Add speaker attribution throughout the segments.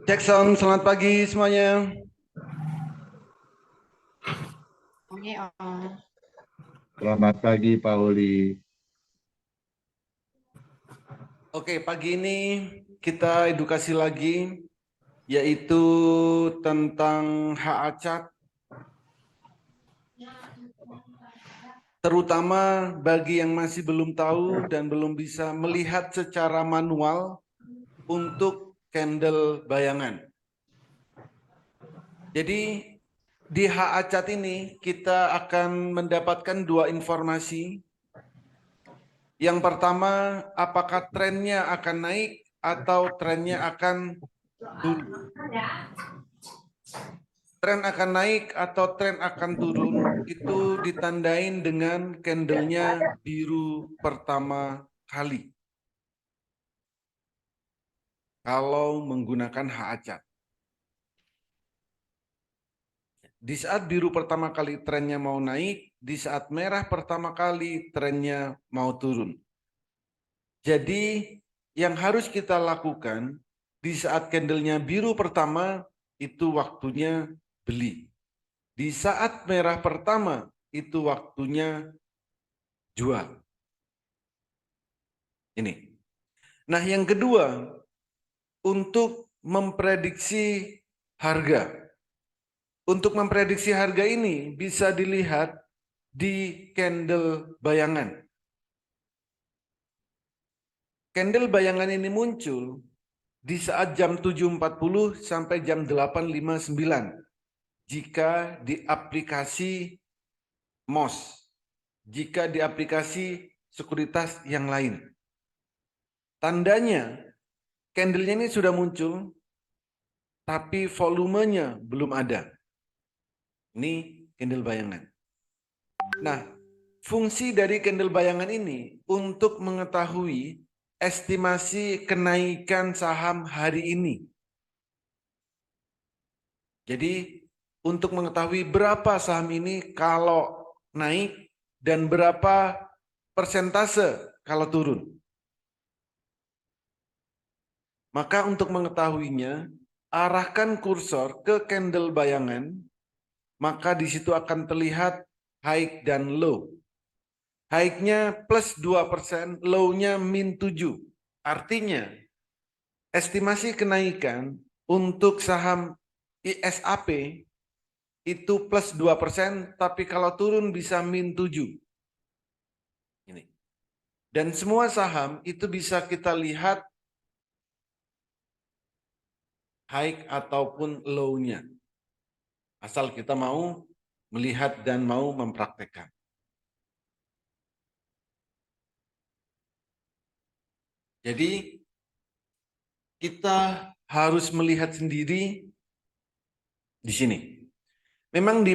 Speaker 1: Cek sound, selamat pagi semuanya.
Speaker 2: Oke, Om.
Speaker 3: Selamat pagi, Pak Uli.
Speaker 1: Oke, pagi ini kita edukasi lagi, yaitu tentang hak acat, terutama bagi yang masih belum tahu dan belum bisa melihat secara manual untuk candle bayangan. Jadi di hak acat ini kita akan mendapatkan dua informasi. Yang pertama, apakah trennya akan naik atau trennya akan turun. Tren akan naik atau tren akan turun itu ditandain dengan candlenya biru pertama kali. Kalau menggunakan hak acat. Di saat biru pertama kali trennya mau naik, di saat merah pertama kali trennya mau turun. Jadi yang harus kita lakukan di saat candlenya biru pertama itu waktunya beli. Di saat merah pertama itu waktunya jual. Ini. Nah, yang kedua, untuk memprediksi harga. Untuk memprediksi harga ini bisa dilihat di candle bayangan. Candle bayangan ini muncul di saat jam 7.40 sampai jam 8.59 jika di aplikasi MOS, jika di aplikasi sekuritas yang lain. Tandanya candlenya ini sudah muncul, tapi volumenya belum ada. Ini candle bayangan. Nah, fungsi dari candle bayangan ini untuk mengetahui estimasi kenaikan saham hari ini. Jadi, untuk mengetahui berapa saham ini kalau naik dan berapa persentase kalau turun. Maka untuk mengetahuinya, arahkan kursor ke candle bayangan, maka di situ akan terlihat high dan low. High-nya plus 2%, low-nya min 7. Artinya, estimasi kenaikan untuk saham ISAP itu plus 2%, tapi kalau turun bisa min 7. Ini. Dan semua saham itu bisa kita lihat high ataupun low-nya. Asal kita mau melihat dan mau mempraktekkan. Jadi kita harus melihat sendiri di sini. Memang di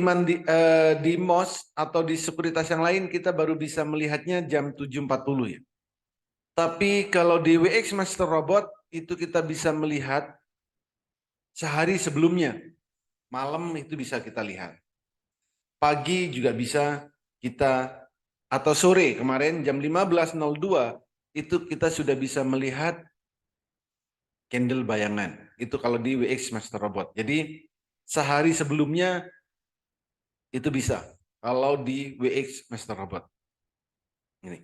Speaker 1: MOS atau di sekuritas yang lain kita baru bisa melihatnya jam 7.40 ya. Tapi kalau di WX Master Robot itu kita bisa melihat sehari sebelumnya. Malam itu bisa kita lihat. Pagi juga bisa kita, atau sore kemarin jam 15.02 itu kita sudah bisa melihat candle bayangan. Itu kalau di WX Master Robot. Jadi sehari sebelumnya itu bisa. Kalau di WX Master Robot. Ini.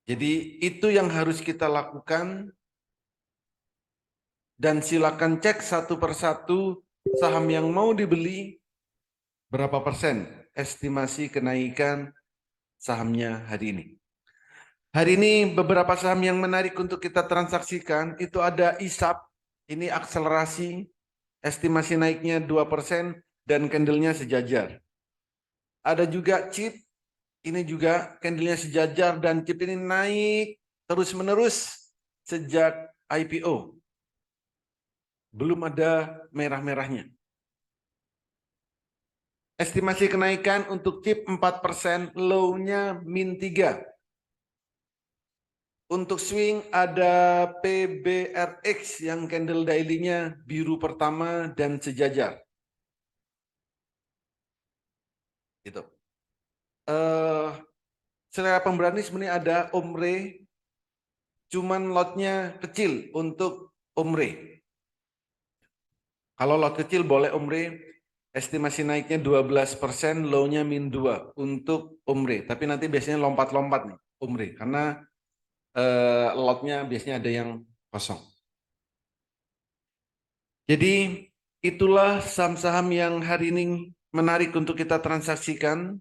Speaker 1: Jadi itu yang harus kita lakukan. Dan silakan cek satu persatu saham yang mau dibeli berapa persen estimasi kenaikan sahamnya hari ini. Hari ini beberapa saham yang menarik untuk kita transaksikan itu ada ISAP, ini akselerasi, estimasi naiknya 2% dan candlenya sejajar. Ada juga CHIP, ini juga candlenya sejajar dan CHIP ini naik terus-menerus sejak IPO. Belum ada merah-merahnya. Estimasi kenaikan untuk CHIP 4%, low-nya min 3. Untuk swing ada PBRX yang candle daily-nya biru pertama dan sejajar. Gitu. Secara pemberani sebenarnya ada Omre, cuman lotnya kecil untuk Omre. Kalau lot kecil boleh Umre, estimasi naiknya 12%, low-nya -2 untuk Umre. Tapi nanti biasanya lompat-lompat nih Umre, karena lotnya biasanya ada yang kosong. Jadi itulah saham-saham yang hari ini menarik untuk kita transaksikan.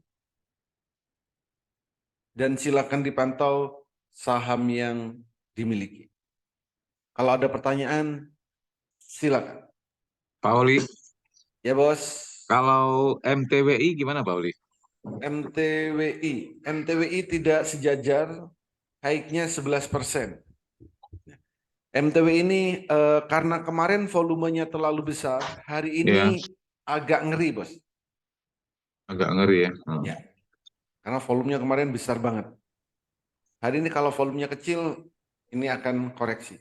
Speaker 1: Dan silakan dipantau saham yang dimiliki. Kalau ada pertanyaan, silakan.
Speaker 4: Pak Oli,
Speaker 1: Ya bos.
Speaker 4: kalau MTWI gimana Pak Oli?
Speaker 1: MTWI tidak sejajar, high-nya 11%. MTWI ini karena kemarin volumenya terlalu besar, hari ini agak ngeri bos.
Speaker 4: Agak ngeri ya.
Speaker 1: Ya. Karena volumenya kemarin besar banget. Hari ini kalau volumenya kecil, ini akan koreksi.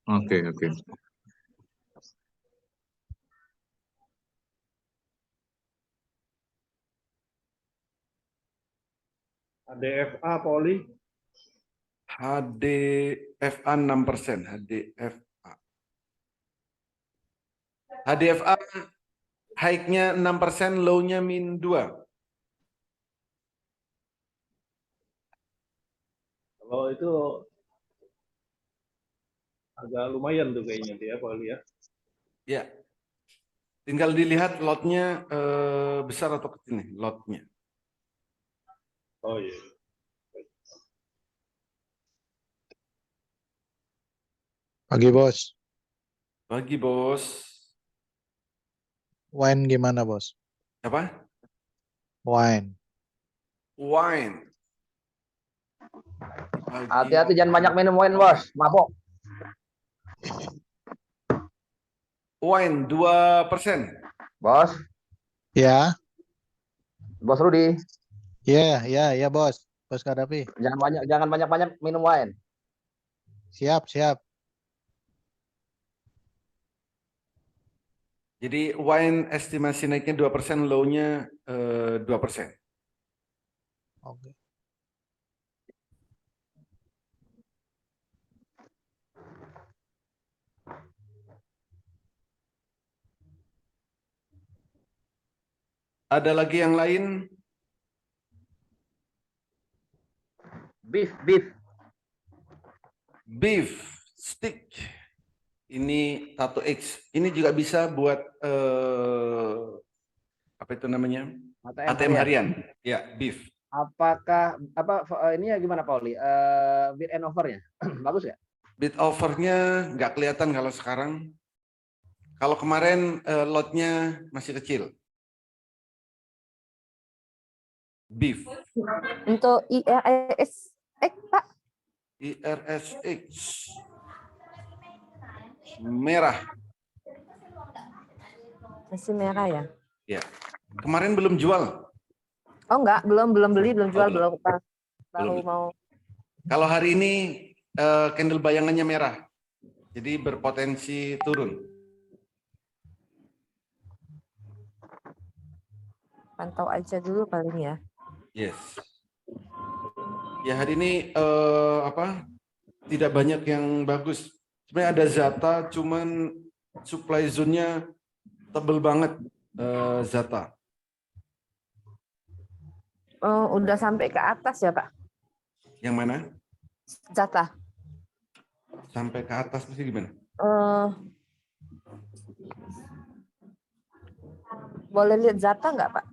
Speaker 4: Oke.
Speaker 5: HDFA, Poli.
Speaker 1: HDFA 6%. HDFA high-nya 6%, low-nya -2.
Speaker 5: Kalau itu agak lumayan tuh kayaknya dia, Poli ya.
Speaker 1: Ya. Tinggal dilihat lotnya besar atau kecil nih, lotnya.
Speaker 5: Oh iya.
Speaker 6: Pagi bos,
Speaker 1: Bagi bos.
Speaker 6: wine gimana bos?
Speaker 1: Apa?
Speaker 6: Wine.
Speaker 1: Wine.
Speaker 7: Hati-hati jangan banyak minum wine bos, mabok.
Speaker 1: Wine 2%.
Speaker 7: Bos,
Speaker 6: Ya,
Speaker 7: bos Rudi,
Speaker 6: ya bos. Bos Kadapi.
Speaker 7: jangan banyak minum wine.
Speaker 6: Siap.
Speaker 1: Jadi wine estimasi naiknya 2%, low-nya 2%.
Speaker 6: Oke.
Speaker 1: Ada lagi yang lain? Beef stick. Ini tato X. Ini juga bisa buat apa itu namanya? ATM harian. Ya, beef.
Speaker 7: Apakah ini ya gimana Pauli? Bid and offer-nya bagus ya?
Speaker 1: Bid offer-nya nggak kelihatan kalau sekarang. Kalau kemarin lotnya masih kecil. Beef.
Speaker 2: Untuk IRS, Pak.
Speaker 1: IRSX. Merah.
Speaker 2: Masih merah ya?
Speaker 1: Ya. Kemarin belum jual.
Speaker 2: Oh enggak, belum beli, belum jual,
Speaker 1: belum.
Speaker 2: baru
Speaker 1: Belum.
Speaker 2: mau.
Speaker 1: Kalau hari ini candle bayangannya merah. Jadi berpotensi turun.
Speaker 2: Pantau aja dulu paling ya.
Speaker 1: Yes. Ya hari ini tidak banyak yang bagus. Sebenarnya ada Zata, cuman supply zone-nya tebel banget Zata.
Speaker 2: Oh, udah sampai ke atas ya Pak?
Speaker 1: Yang mana?
Speaker 2: Zata.
Speaker 1: Sampai ke atas mesti gimana?
Speaker 2: Boleh lihat Zata nggak Pak?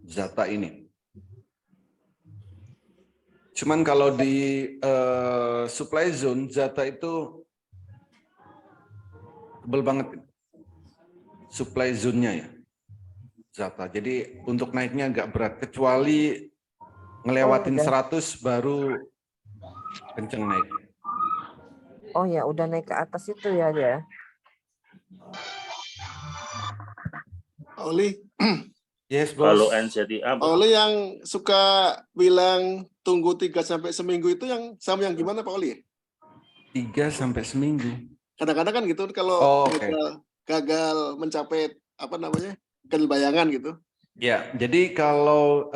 Speaker 1: Zata ini. Cuman kalau di supply zone Zata itu tebel banget. Supply zone-nya ya. Zata. Jadi untuk naiknya agak berat. Kecuali ngelewatin 100 baru kenceng naik.
Speaker 2: Oh ya, udah naik ke atas itu ya dia.
Speaker 8: Oli,
Speaker 1: Yes, bos.
Speaker 9: Kalau NZTA,
Speaker 8: Oli yang suka bilang tunggu 3 sampai seminggu itu yang sama yang gimana Pak Oli?
Speaker 1: 3 sampai seminggu.
Speaker 8: Kadang-kadang kan gitu kalau gagal mencapai apa namanya candle bayangan gitu.
Speaker 1: Ya, jadi kalau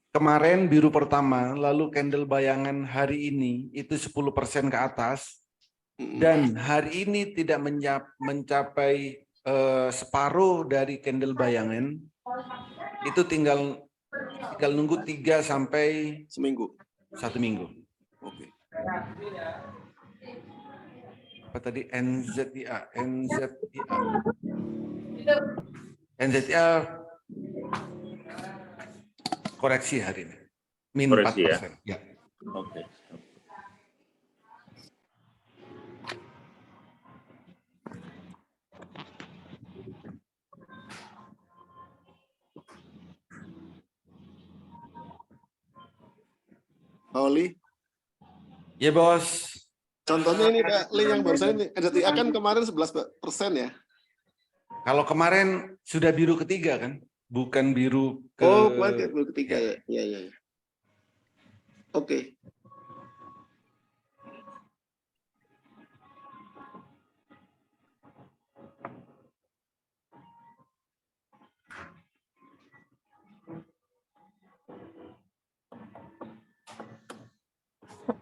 Speaker 1: kemarin biru pertama, lalu candle bayangan hari ini itu 10% ke atas, dan hari ini tidak mencapai separuh dari candle bayangan, itu tinggal nunggu 3 sampai
Speaker 8: Seminggu.
Speaker 1: 1 minggu.
Speaker 8: Oke.
Speaker 1: Apa tadi? NZIA. NZIA koreksi hari ini. Min
Speaker 5: Koreksi
Speaker 1: 4%. Ya.
Speaker 5: Oke.
Speaker 8: Pak Oli,
Speaker 1: Ya, Bos.
Speaker 8: contohnya ini Pak Li yang barusan ini, NZIA kan kemarin 11% ya.
Speaker 1: Kalau kemarin sudah biru ketiga kan? Bukan biru ke...
Speaker 8: Oh, kemarin baru ketiga ya. Iya, iya. Iya. Oke.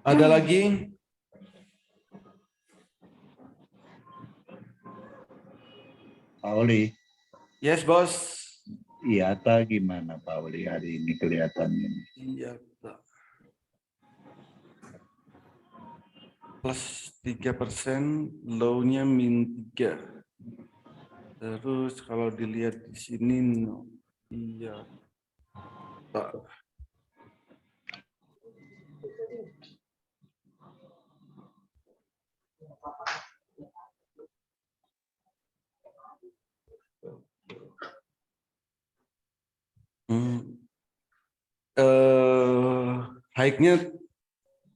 Speaker 1: Ada lagi?
Speaker 3: Pak Oli,
Speaker 1: Yes, Bos.
Speaker 3: IATA gimana Pak Oli hari ini kelihatannya?
Speaker 1: Iya, Pak. Plus 3%, low-nya min 3. Terus kalau dilihat di sini, iya, Pak. High-nya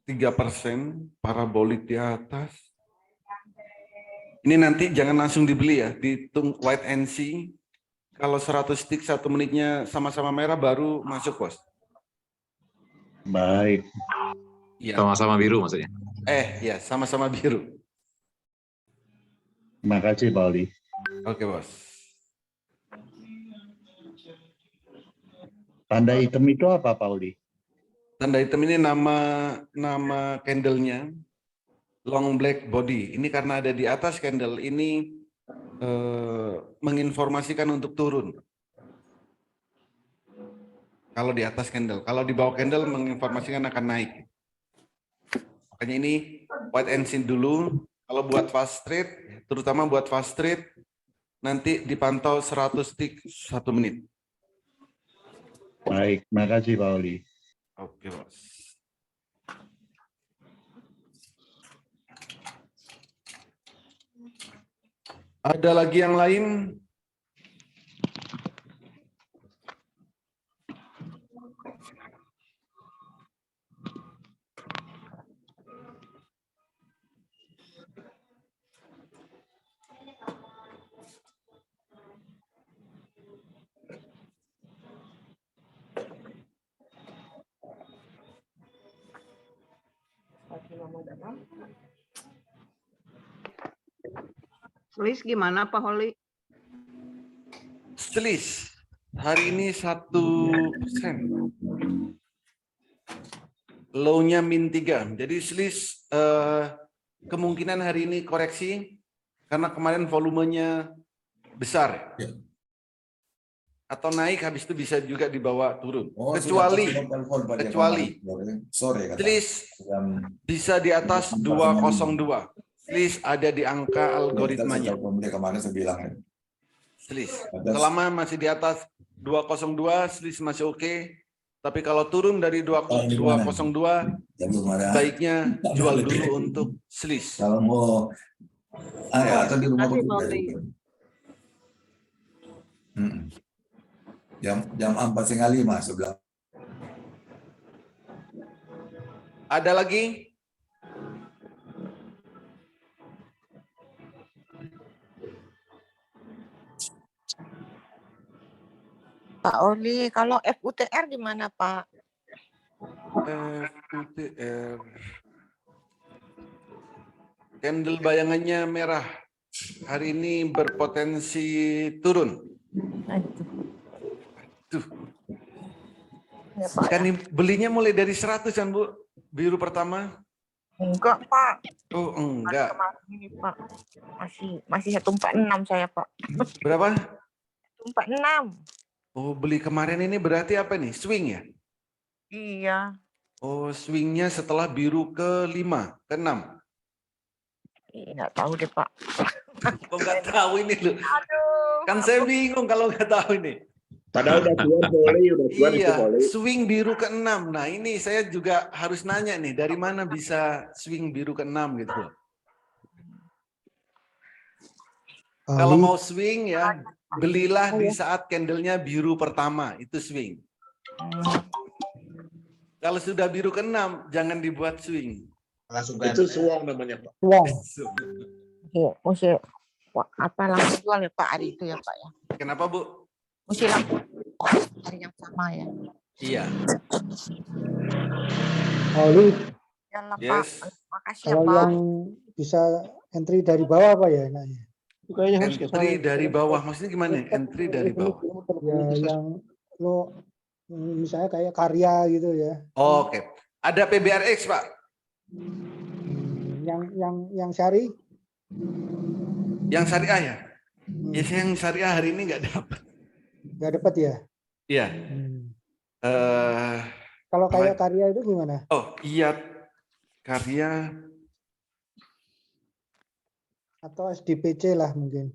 Speaker 1: 3%, parabolik di atas. Ini nanti jangan langsung dibeli ya, dihitung white and see. Kalau 100 tick 1 menitnya sama-sama merah baru masuk, Bos.
Speaker 3: Baik.
Speaker 1: Iya.
Speaker 4: Sama-sama biru maksudnya.
Speaker 1: Ya, sama-sama biru.
Speaker 3: Terima kasih Pak Oli.
Speaker 1: Oke, Bos.
Speaker 3: Tanda hitam itu apa Pak Oli?
Speaker 1: Tanda hitam ini nama candle-nya long black body. Ini karena ada di atas candle ini menginformasikan untuk turun. Kalau di atas candle, kalau di bawah candle menginformasikan akan naik. Makanya ini white and see dulu. Kalau buat fast trade, terutama buat fast trade, nanti dipantau 100 tick 1 menit.
Speaker 3: Baik, terima kasih Pak Oli.
Speaker 1: Oke, Bos. Ada lagi yang lain?
Speaker 9: Selis gimana Pak Holi?
Speaker 1: Selis hari ini 1%. Low-nya min 3. Jadi selis kemungkinan hari ini koreksi karena kemarin volumenya besar. Atau naik habis itu bisa juga dibawa turun. Kecuali selis bisa di atas 202. Selis ada di angka algoritmanya. Selis. Selama masih di atas 202, selis masih oke. Tapi kalau turun dari 202, baiknya jual dulu untuk selis.
Speaker 10: Kalau mau atau di rumah jam 4:30 sebelah.
Speaker 1: Ada lagi?
Speaker 2: Pak Oli, kalau FUTR gimana Pak?
Speaker 1: FUTR. Candle bayangannya merah. Hari ini berpotensi turun.
Speaker 2: Aduh.
Speaker 1: Tuh.
Speaker 2: Ya, Pak.
Speaker 1: Kan belinya mulai dari 100 kan Bu? Biru pertama?
Speaker 2: Enggak, Pak.
Speaker 1: Oh enggak.
Speaker 2: Kemarin ini, Pak. Masih 146 saya, Pak.
Speaker 1: Berapa?
Speaker 2: 146.
Speaker 1: Oh beli kemarin ini berarti apa nih? Swing ya?
Speaker 2: Iya.
Speaker 1: Oh swingnya setelah biru ke-5, ke-6.
Speaker 2: Nggak tahu deh, Pak.
Speaker 1: Kok nggak tahu ini loh?
Speaker 2: Aduh.
Speaker 1: Kan saya bingung kalau nggak tahu ini.
Speaker 3: Padahal udah tuan boleh, udah tuan itu
Speaker 1: Iya,
Speaker 3: boleh.
Speaker 1: swing biru ke-6. Nah ini saya juga harus nanya nih, dari mana bisa swing biru ke-6 gitu loh. Kalau mau swing ya, belilah di saat candlenya biru pertama, itu swing. Kalau sudah biru ke-6, jangan dibuat swing.
Speaker 3: Itu suang namanya Pak.
Speaker 2: Wong. Mesti apa langsung jual ya Pak hari itu ya Pak ya.
Speaker 1: Kenapa Bu?
Speaker 2: Mesti langsung hari yang sama ya.
Speaker 1: Iya.
Speaker 6: Oli,
Speaker 2: Yalah,
Speaker 1: Yes.
Speaker 2: Pak. Makasih ya
Speaker 6: kalau
Speaker 2: Pak.
Speaker 6: yang bisa entry dari bawah apa ya enaknya?
Speaker 5: Itu kayaknya harus ke
Speaker 1: Entry
Speaker 5: sana.
Speaker 1: dari bawah, maksudnya gimana? Entry dari bawah.
Speaker 6: Ya yang lo misalnya kayak karya gitu ya.
Speaker 1: Oke. Ada PBRX Pak?
Speaker 6: Yang syari
Speaker 1: Yang syariah ya? Ya yang syariah hari ini nggak dapat.
Speaker 6: nggak dapat ya.
Speaker 1: Iya.
Speaker 6: Kalau kayak karya itu gimana?
Speaker 1: Oh iya, karya.
Speaker 6: Atau SDPC lah mungkin.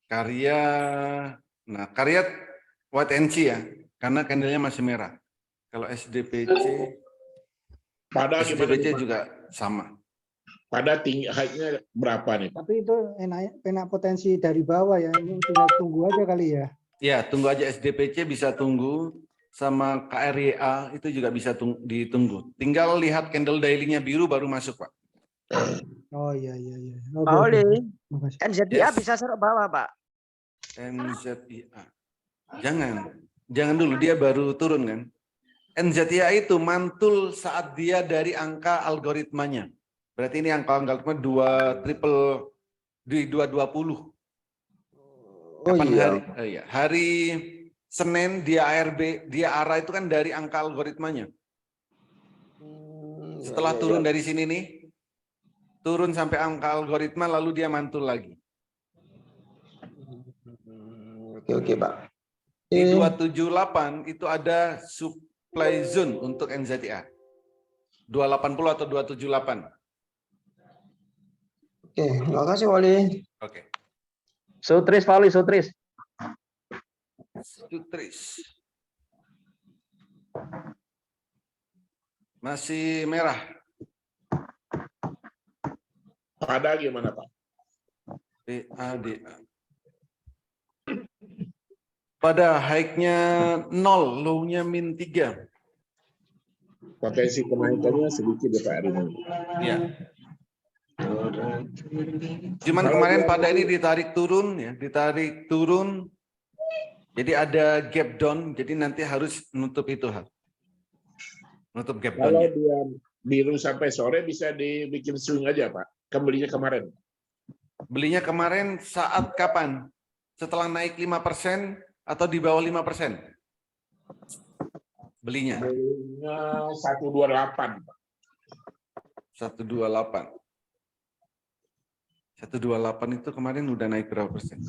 Speaker 1: Karya, nah karya white and see ya, karena candlenya masih merah. Kalau SDPC
Speaker 3: Pada gimana?
Speaker 1: SDPC
Speaker 3: Pak?
Speaker 1: juga sama.
Speaker 3: Pada tinggi height-nya berapa nih Pak?
Speaker 6: Tapi itu enak potensi dari bawah ya. Ini tinggal tunggu aja kali ya.
Speaker 1: Ya, tunggu aja SDPC bisa tunggu, sama KRYA itu juga bisa ditunggu. Tinggal lihat candle daily-nya biru baru masuk Pak.
Speaker 6: Oh iya. Oke,
Speaker 7: Pak Oli,
Speaker 6: makasih.
Speaker 7: NZDA
Speaker 1: Yes.
Speaker 7: bisa serok bawah Pak.
Speaker 1: NZIA. Jangan dulu, dia baru turun kan. NZIA itu mantul saat dia dari angka algoritmanya. Berarti ini angka algoritma 220. Kapan hari? Iya. Hari Senin dia ARB, dia arah itu kan dari angka algoritmanya. Setelah turun dari sini nih, turun sampai angka algoritma lalu dia mantul lagi.
Speaker 7: Oke Pak.
Speaker 1: Di 278 itu ada supply zone untuk NZIA. 280 atau 278.
Speaker 7: Oke, terima kasih Oli.
Speaker 1: Oke.
Speaker 7: Sutris Pak Oli, Sutris.
Speaker 1: Sutris. Masih merah.
Speaker 3: Pada gimana Pak?
Speaker 1: PADA. Pada high-nya 0, low-nya -3.
Speaker 3: Potensi kenaikannya sedikit ya Pak hari ini.
Speaker 1: Ya. Cuman kemarin pada ini ditarik turun ya, ditarik turun. Jadi ada gap down, jadi nanti harus nutup itu hal. Nutup gap
Speaker 3: Kalau
Speaker 1: down.
Speaker 3: dia biru sampai sore bisa dibikin swing aja Pak. Kembalinya kemarin.
Speaker 1: Belinya kemarin saat kapan? Setelah naik 5% atau di bawah 5%? Belinya.
Speaker 3: Belinya 128 Pak.
Speaker 1: 128. 128 itu kemarin udah naik berapa persen?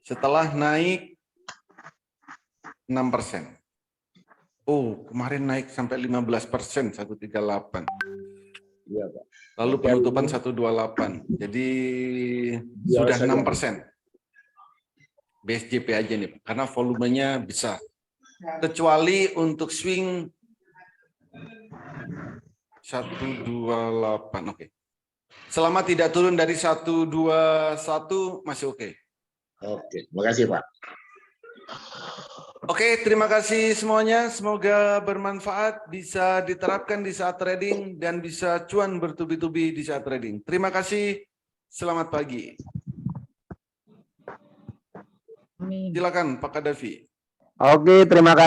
Speaker 1: Setelah naik 6%. Oh, kemarin naik sampai 15%, 138.
Speaker 3: Iya Pak.
Speaker 1: Lalu penutupan 128. Jadi
Speaker 3: Ya,
Speaker 1: sudah
Speaker 3: saya
Speaker 1: 6%. BSJP aja nih, karena volumenya besar. Kecuali untuk swing 128, oke. Selama tidak turun dari 121 masih oke.
Speaker 3: Oke, makasih Pak.
Speaker 1: Oke, terima kasih semuanya. Semoga bermanfaat, bisa diterapkan di saat trading dan bisa cuan bertubi-tubi di saat trading. Terima kasih. Selamat pagi. Silakan Pak Kadafi.
Speaker 7: Oke, terima kasih.